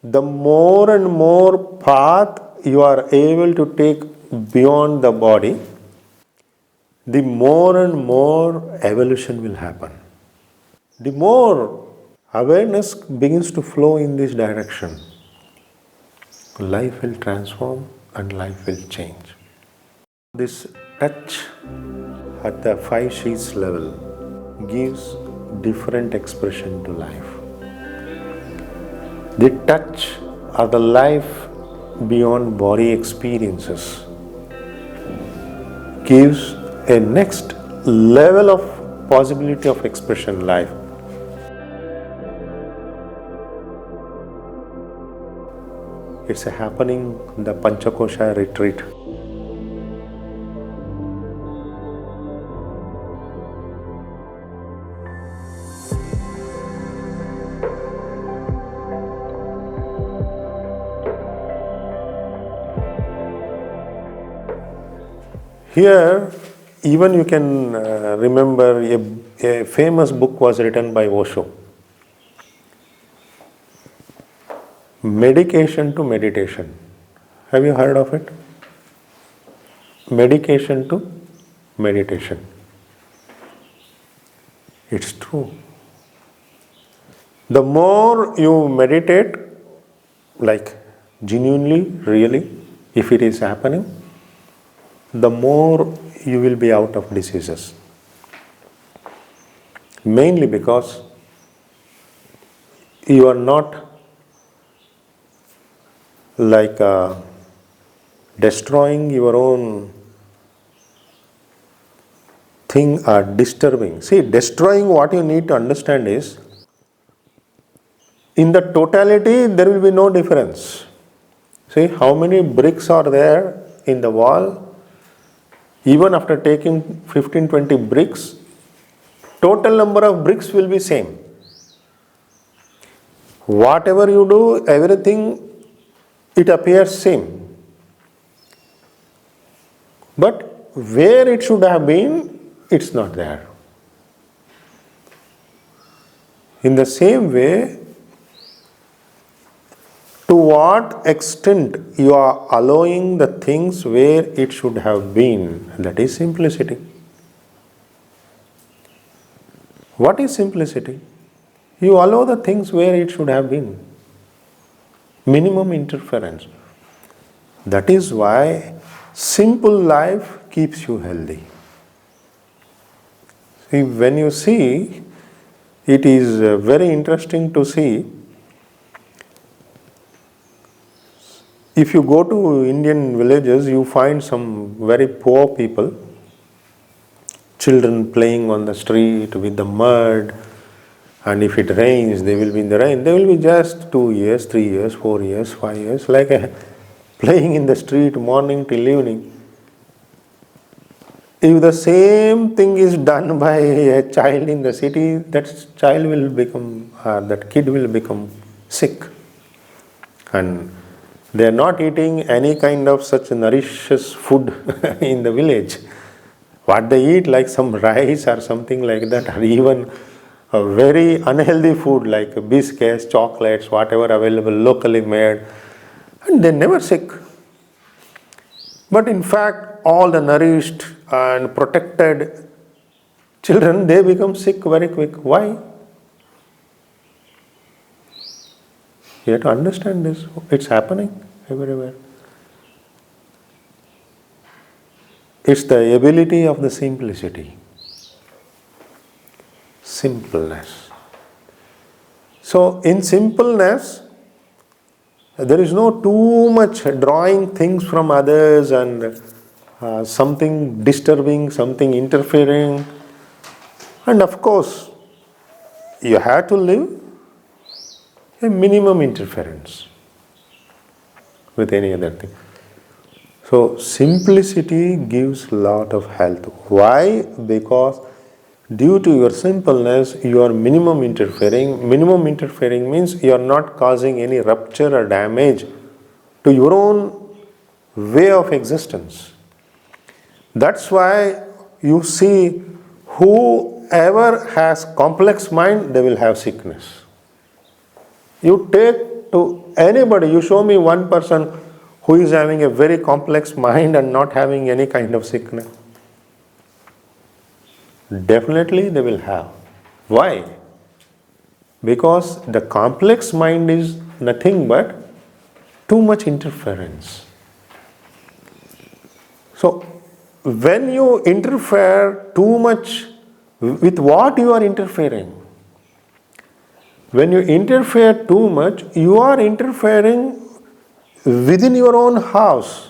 the more and more path you are able to take beyond the body, the more and more evolution will happen. The more awareness begins to flow in this direction, life will transform and life will change. This touch at the 5 sheaths level gives different expression to life. The touch of the life beyond body experiences gives a next level of possibility of expression life. It's happening in the Pancha Kosha Retreat. Here, even you can remember a famous book was written by Osho. Medication to meditation. Have you heard of it? Medication to meditation. It's true. The more you meditate, like genuinely, really, if it is happening, the more you will be out of diseases. Mainly because you are not like destroying your own thing or disturbing. See, destroying, what you need to understand is, in the totality there will be no difference. See how many bricks are there in the wall. Even after taking 15-20 bricks, total number of bricks will be same. Whatever you do, everything, it appears same. But where it should have been, it's not there. In the same way, to what extent you are allowing the things where it should have been, that is simplicity. What is simplicity? You allow the things where it should have been. Minimum interference. That is why simple life keeps you healthy. See, when you see, it is very interesting to see. If you go to Indian villages, you find some very poor people, children playing on the street with the mud, and if it rains, they will be in the rain. They will be just 2 years, 3 years, 4 years, 5 years, like playing in the street morning till evening. If the same thing is done by a child in the city, that child will become, that kid will become sick. And they are not eating any kind of such nourishes food in the village. What they eat, like some rice or something like that, or even a very unhealthy food like biscuits, chocolates, whatever available locally made, and they're never sick. But in fact, all the nourished and protected children, they become sick very quick. Why? You have to understand this. It's happening everywhere. It's the ability of the simplicity. Simpleness. So in simpleness, there is no too much drawing things from others and something disturbing, something interfering. And of course, you have to live a minimum interference with any other thing. So simplicity gives lot of health. Why? Because due to your simpleness, you are minimum interfering. Minimum interfering means you are not causing any rupture or damage to your own way of existence. That's why you see whoever has complex mind, they will have sickness. You take to anybody. You show me one person who is having a very complex mind and not having any kind of sickness. Definitely they will have. Why? Because the complex mind is nothing but too much interference. So, when you interfere too much, with what you are interfering? When you interfere too much, you are interfering within your own house,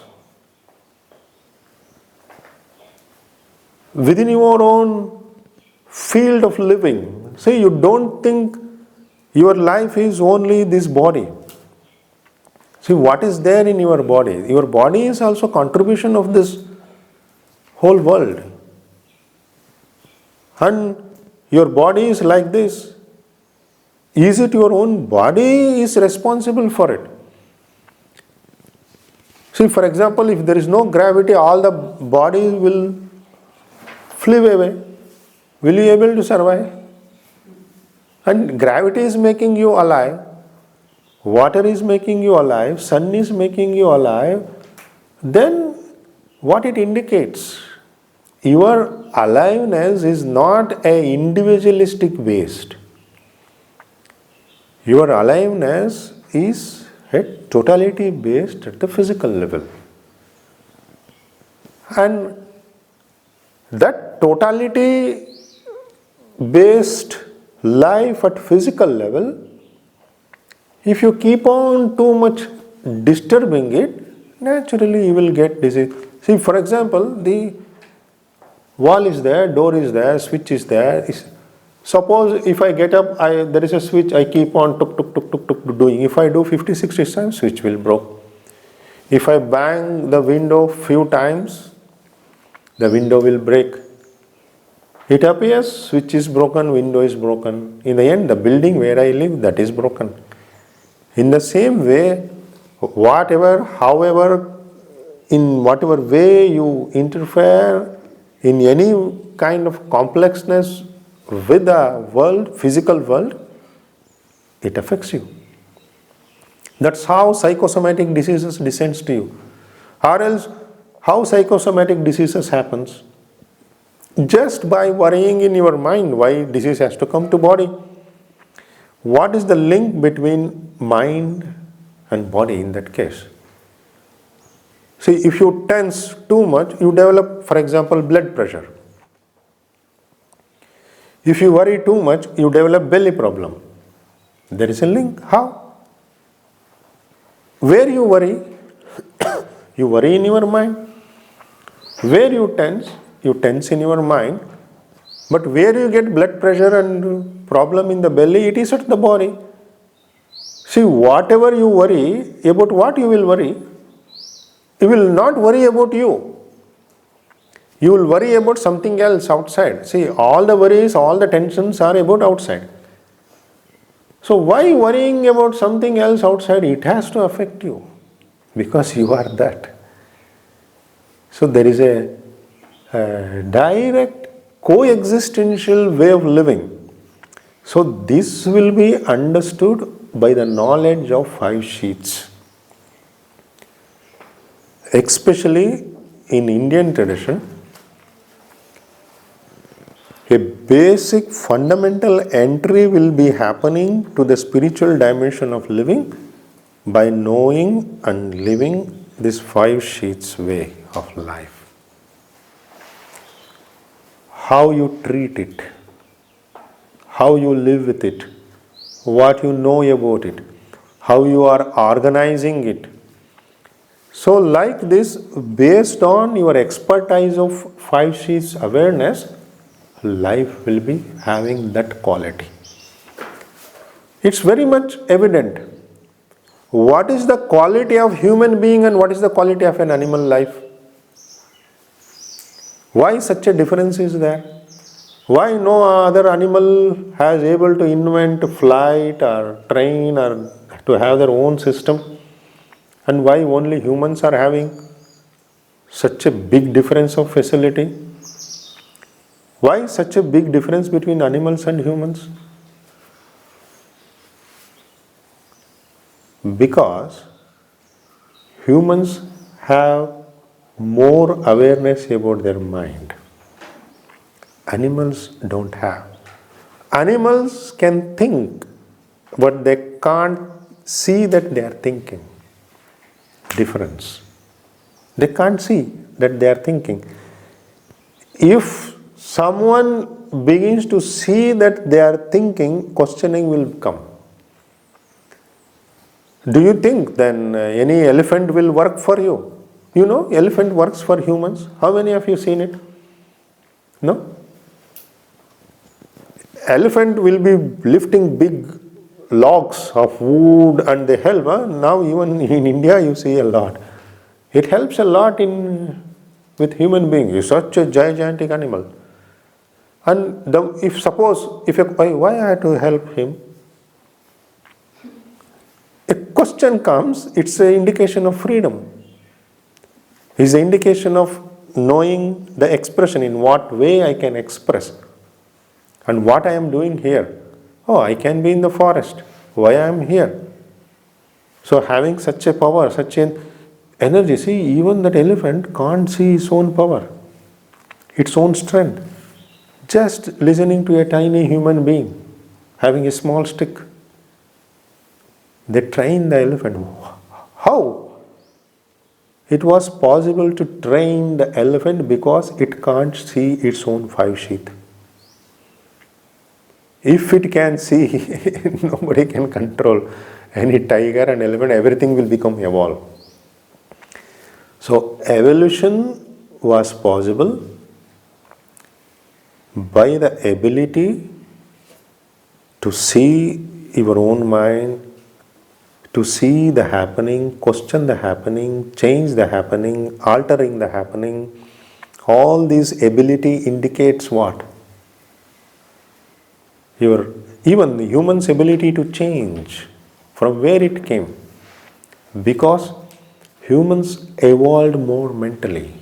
within your own field of living. See, you don't think your life is only this body. See, what is there in your body? Your body is also contribution of this whole world. And your body is like this. Is it your own body is responsible for it? See, for example, if there is no gravity, all the body will flee away. Will you be able to survive? And gravity is making you alive. Water is making you alive. Sun is making you alive. Then what it indicates? Your aliveness is not an individualistic waste. Your aliveness is a totality based at the physical level. And that totality based life at physical level, if you keep on too much disturbing it, naturally you will get disease. See, for example, the wall is there, door is there, switch is there. Suppose if I get up, there is a switch, I keep on tuk tuk tuk tuk tuk doing. If I do 50, 60 times, switch will break. If I bang the window few times, the window will break. It appears switch is broken, window is broken. In the end, the building where I live, that is broken. In the same way, whatever, however, in whatever way you interfere in any kind of complexness with the world, physical world, it affects you. That's how psychosomatic diseases descends to you. Or else, how psychosomatic diseases happens? Just by worrying in your mind why disease has to come to body. What is the link between mind and body in that case? See, if you tense too much, you develop, for example, blood pressure. If you worry too much, you develop belly problem. There is a link. How? Where you worry, you worry in your mind. Where you tense in your mind. But where you get blood pressure and problem in the belly, it is at the body. See, whatever you worry, about what you will worry? You will not worry about you. You will worry about something else outside. See, all the worries, all the tensions are about outside. So why worrying about something else outside? It has to affect you because you are that. So there is a direct coexistential way of living. So this will be understood by the knowledge of 5 sheaths. Especially in Indian tradition, a basic fundamental entry will be happening to the spiritual dimension of living by knowing and living this 5 sheaths way of life. How you treat it, how you live with it, what you know about it, how you are organizing it. So like this, based on your expertise of 5 sheaths awareness, life will be having that quality. It's very much evident. What is the quality of human being and what is the quality of an animal life? Why such a difference is there? Why no other animal has able to invent flight or train or to have their own system? And why only humans are having such a big difference of facility? Why such a big difference between animals and humans? Because humans have more awareness about their mind. Animals don't have. Animals can think, but they can't see that they are thinking. Difference. They can't see that they are thinking. If someone begins to see that they are thinking, questioning will come. Do you think then any elephant will work for you? You know, elephant works for humans. How many of you seen it? No? Elephant will be lifting big logs of wood and they help. Now even in India you see a lot. It helps a lot with human beings. It's such a gigantic animal. And why I have to help him? A question comes, it's an indication of freedom. It's an indication of knowing the expression, in what way I can express. And what I am doing here. Oh, I can be in the forest. Why I am here? So having such a power, such an energy, see, even that elephant can't see its own power, its own strength. Just listening to a tiny human being, having a small stick. They train the elephant. How? It was possible to train the elephant because it can't see its own 5 sheaths. If it can see, nobody can control any tiger and elephant, everything will become evolved. So evolution was possible by the ability to see your own mind, to see the happening, question the happening, change the happening, altering the happening. All this ability indicates what? Even the human's ability to change, from where it came. Because humans evolved more mentally.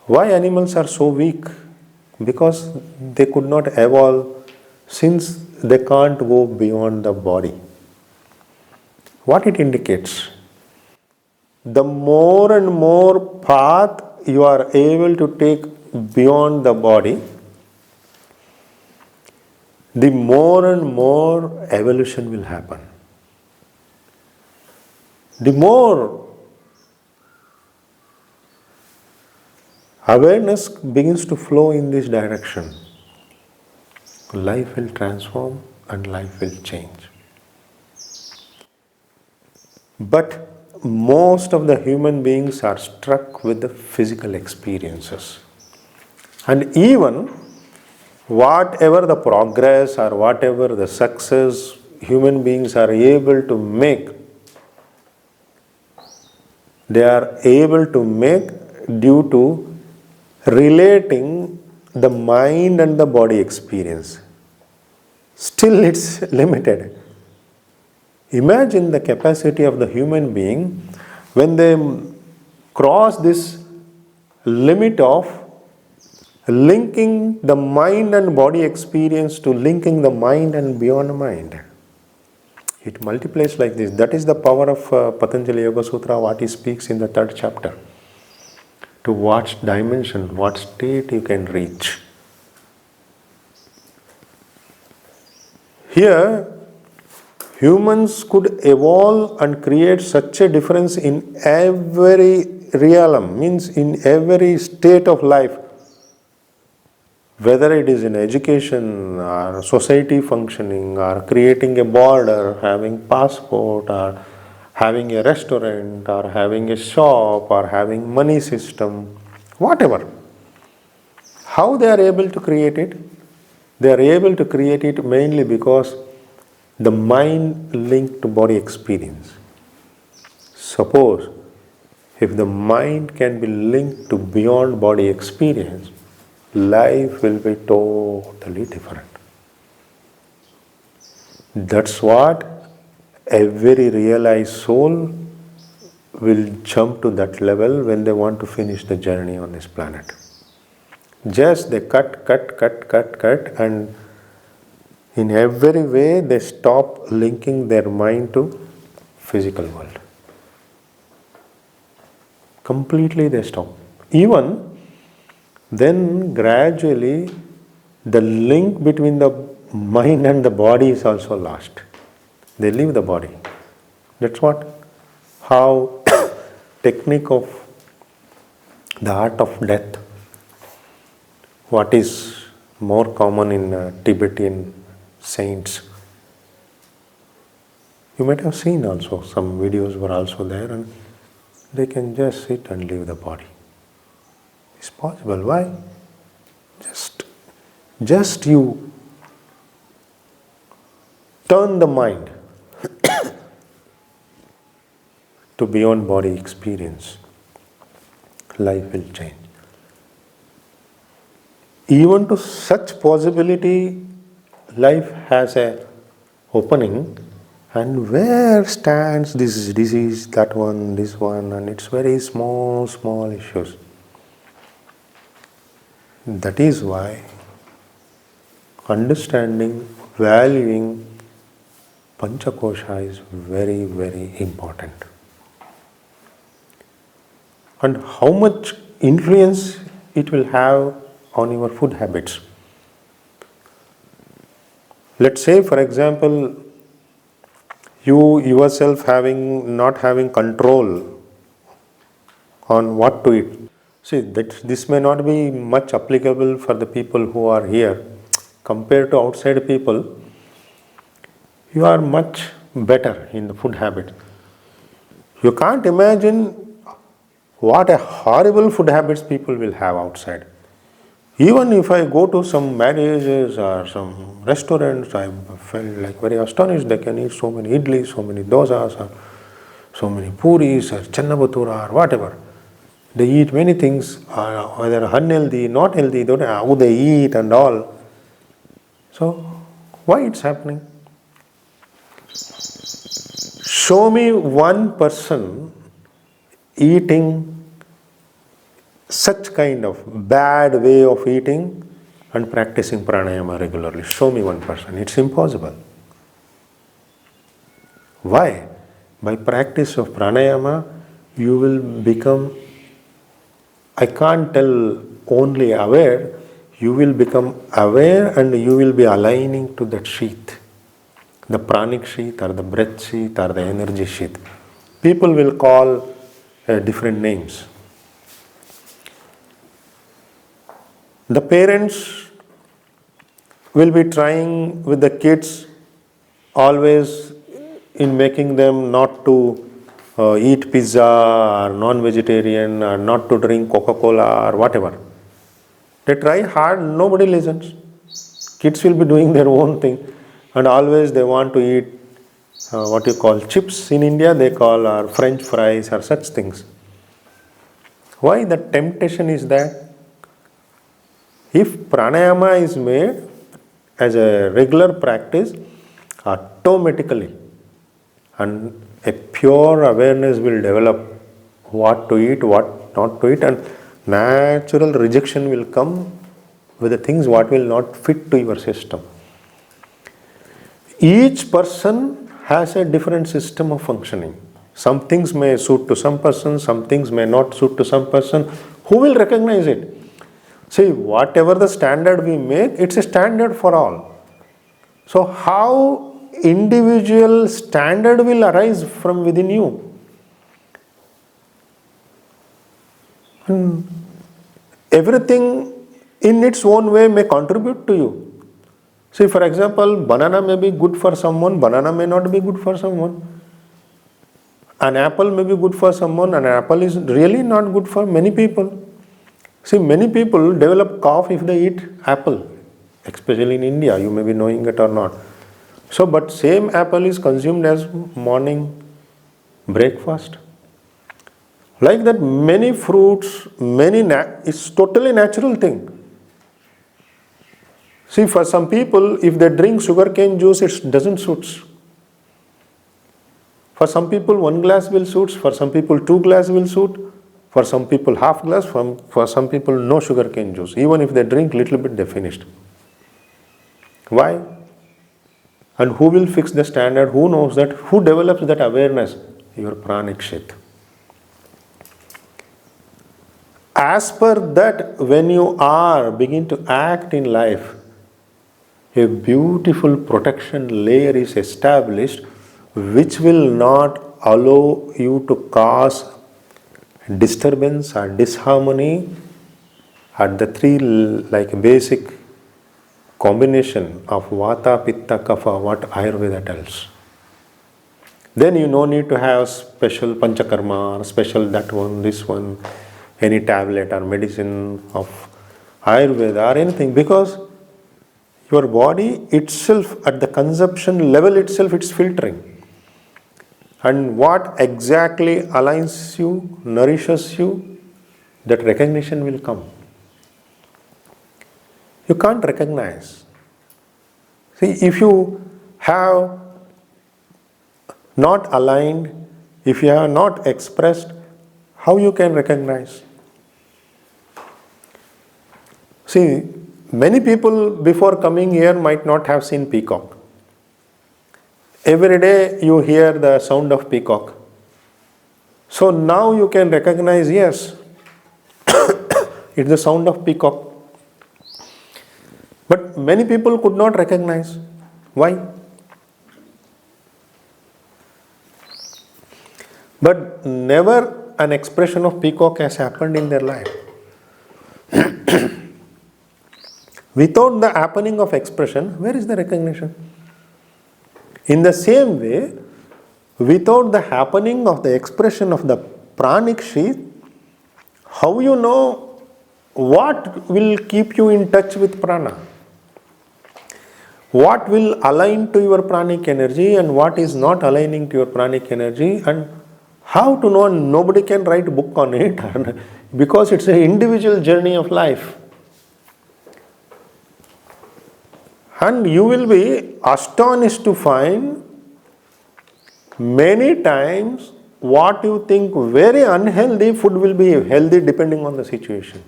Why animals are so weak? Because they could not evolve, since they can't go beyond the body. What it indicates? The more and more path you are able to take beyond the body, the more and more evolution will happen. The more awareness begins to flow in this direction, life will transform and life will change. But most of the human beings are struck with the physical experiences. And even whatever the progress or whatever the success human beings are able to make, they are able to make due to relating the mind and the body experience. Still it's limited. Imagine the capacity of the human being when they cross this limit of linking the mind and body experience to linking the mind and beyond mind. It multiplies like this. That is the power of Patanjali Yoga Sutra, what he speaks in the 3rd chapter. To what dimension, what state you can reach. Here, humans could evolve and create such a difference in every realm, means in every state of life. Whether it is in education or society functioning or creating a border, having passport or having a restaurant or having a shop or having money system, whatever. How they are able to create it? They are able to create it mainly because the mind linked to body experience. Suppose if the mind can be linked to beyond body experience, life will be totally different. That's what every realized soul will jump to that level when they want to finish the journey on this planet. Just they cut and In every way, they stop linking their mind to physical world. Completely they stop. Even then, gradually, the link between the mind and the body is also lost. They leave the body. That's how technique of the art of death, what is more common in Tibetan saints. You might have seen also, some videos were also there, and they can just sit and leave the body. It's possible. Why? Just you turn the mind to beyond body experience. Life will change. Even to such possibility, life has a opening, and where stands this disease, that one, this one, and it's very small issues. That is why understanding, valuing Pancha Kosha is very, very important. And how much influence it will have on your food habits. Let's say, for example, you yourself not having control on what to eat. See, this may not be much applicable for the people who are here. Compared to outside people, you are much better in the food habit. You can't imagine what a horrible food habits people will have outside. Even if I go to some marriages or some restaurants, I felt like very astonished. They can eat so many idlis, so many dosas, or so many puris, or channa bhatura, or whatever. They eat many things, whether unhealthy, not healthy, don't know how they eat and all. So, why it's happening? Show me one person eating such kind of bad way of eating and practicing pranayama regularly. Show me one person. It's impossible. Why? By practice of pranayama, you will become, I can't tell only aware, you will become aware and you will be aligning to that sheath. The pranic sheath or the breath sheath or the energy sheath. People will call different names. The parents will be trying with the kids always in making them not to eat pizza or non-vegetarian or not to drink Coca-Cola or whatever. They try hard, nobody listens. Kids will be doing their own thing and always they want to eat what you call chips in India, they call French fries or such things. Why? The temptation is there. If pranayama is made as a regular practice, automatically and a pure awareness will develop what to eat, what not to eat, and natural rejection will come with the things what will not fit to your system. Each person has a different system of functioning. Some things may suit to some person, some things may not suit to some person. Who will recognize it? See, whatever the standard we make, it's a standard for all. So how individual standard will arise from within you? And everything in its own way may contribute to you. See, for example, banana may be good for someone, banana may not be good for someone. An apple may be good for someone, an apple is really not good for many people. See, many people develop cough if they eat apple, especially in India, you may be knowing it or not. So, but same apple is consumed as morning breakfast. Like that, many fruits, it's totally natural thing. See, for some people, if they drink sugarcane juice, it doesn't suit. For some people, 1 glass will suit. For some people, 2 glasses will suit. For some people, half glass. For some people, no sugarcane juice. Even if they drink little bit, they finished. Why? And who will fix the standard? Who knows that? Who develops that awareness? Your pranic sheath. As per that, when you begin to act in life, a beautiful protection layer is established which will not allow you to cause disturbance or disharmony at the three basic combination of Vata, Pitta, Kapha, what Ayurveda tells. Then you no need to have special panchakarma or special that one, this one, any tablet or medicine of Ayurveda or anything, because your body itself at the consumption level itself, it's filtering. And what exactly aligns you, nourishes you, that recognition will come. You can't recognize. See, if you have not aligned, if you have not expressed, how you can recognize? See, many people before coming here might not have seen peacock. Every day you hear the sound of peacock. So now you can recognize, yes, it's the sound of peacock. But many people could not recognize. Why? But never an expression of peacock has happened in their life. Without the happening of expression, where is the recognition? In the same way, without the happening of the expression of the pranic sheath, how you know what will keep you in touch with prana? What will align to your pranic energy and what is not aligning to your pranic energy, and how to know? Nobody can write a book on it because it's an individual journey of life. And you will be astonished to find many times what you think very unhealthy food will be healthy depending on the situation.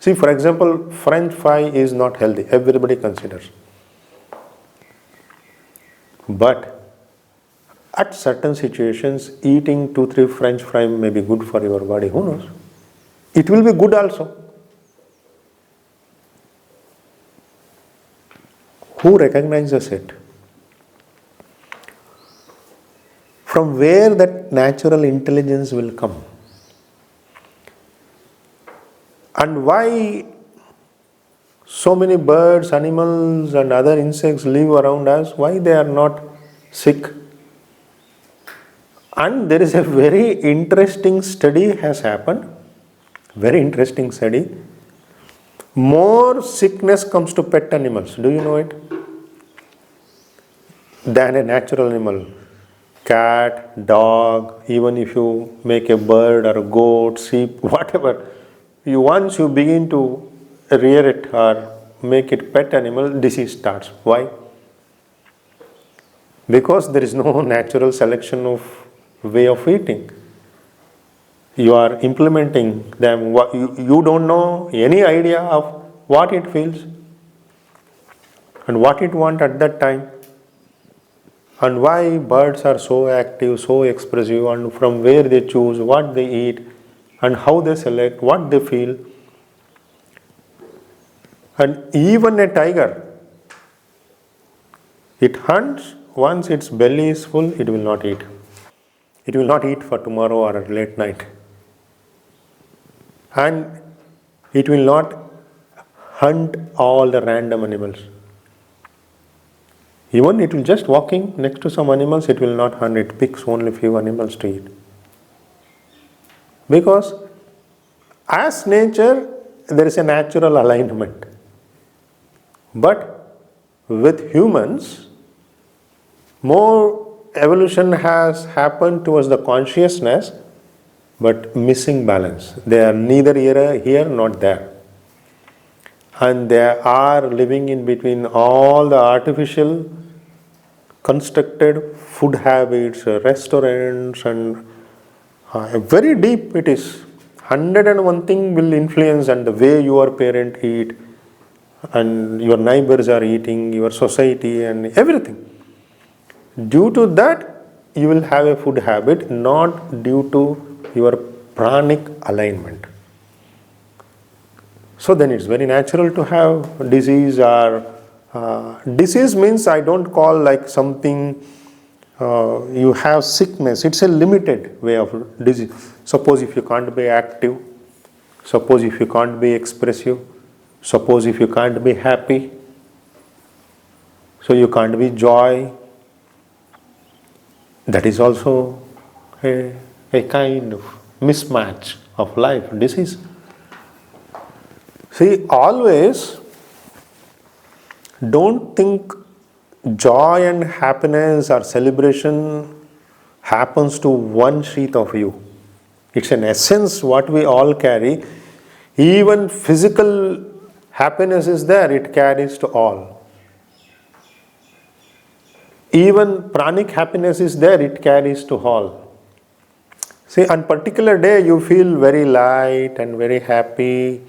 See, for example, French fry is not healthy, everybody considers. But at certain situations, eating 2-3 French fry may be good for your body, who knows? It will be good also. Who recognizes it? From where that natural intelligence will come? And why so many birds, animals and other insects live around us? Why they are not sick? And there is a very interesting study has happened. Very interesting study. More sickness comes to pet animals. Do you know it? Than a natural animal. Cat, dog, even if you make a bird or a goat, sheep, whatever. Once you begin to rear it or make it pet animal, disease starts. Why? Because there is no natural selection of way of eating. You are implementing them. You don't know any idea of what it feels and what it wants at that time. And why birds are so active, so expressive, and from where they choose, what they eat, and how they select, what they feel. And even a tiger, it hunts, once its belly is full, it will not eat. It will not eat for tomorrow or late night. And it will not hunt all the random animals. Even it will just walking next to some animals, it will not hunt, it picks only few animals to eat. Because as nature, there is a natural alignment. But with humans, more evolution has happened towards the consciousness, but missing balance. They are neither here nor there. And they are living in between all the artificial constructed food habits, restaurants, and very deep it is. 101 thing will influence, and the way your parent eat, and your neighbors are eating, your society and everything. Due to that, you will have a food habit, not due to your pranic alignment. So then it's very natural to have disease, or disease means I don't call like something you have sickness. It's a limited way of disease. Suppose if you can't be active, suppose if you can't be expressive, suppose if you can't be happy, so you can't be joy. That is also a kind of mismatch of life, disease. See, always don't think joy and happiness or celebration happens to one sheath of you. It's an essence what we all carry. Even physical happiness is there, it carries to all. Even pranic happiness is there, it carries to all. See, on particular day you feel very light and very happy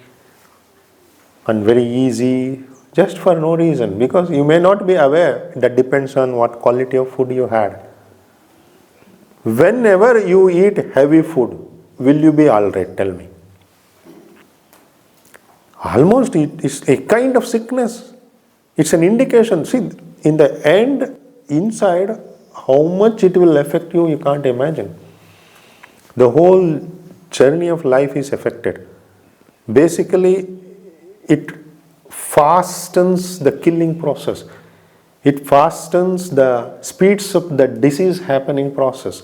and very easy, just for no reason, because you may not be aware. That depends on what quality of food you had. Whenever you eat heavy food, will you be alright? Tell me. Almost it is a kind of sickness. It's an indication. See, in the end, inside, how much it will affect you, you can't imagine. The whole journey of life is affected. Basically, it fastens the killing process. It fastens the speeds up the disease happening process.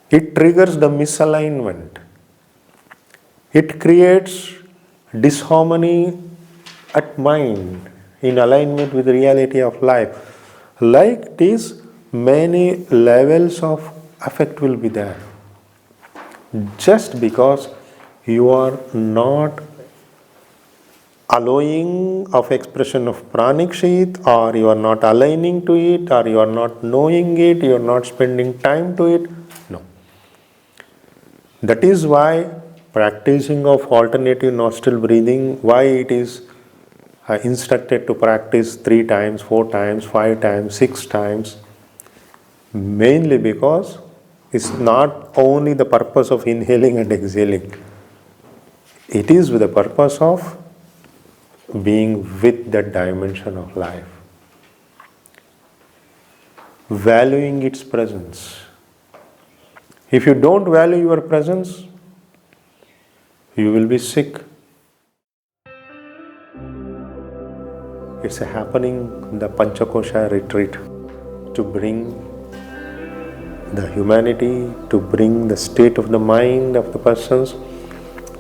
It triggers the misalignment. It creates disharmony at mind in alignment with the reality of life. Like this, many levels of affect will be there. Just because you are not allowing of expression of pranic sheath, or you are not aligning to it, or you are not knowing it, you are not spending time to it. No. That is why practicing of alternative nostril breathing, why it is instructed to practice 3 times, 4 times, 5 times, 6 times. Mainly because it's not only the purpose of inhaling and exhaling. It is with the purpose of being with that dimension of life. Valuing its presence. If you don't value your presence, you will be sick. It's a happening in the Pancha Kosha Retreat to bring the humanity, to bring the state of the mind of the persons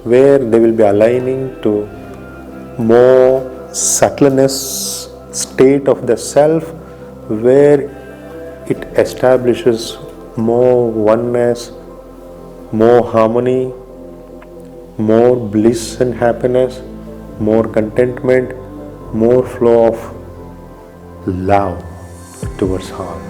where they will be aligning to more subtleness state of the self, where it establishes more oneness, more harmony, more bliss and happiness, more contentment, more flow of love towards all.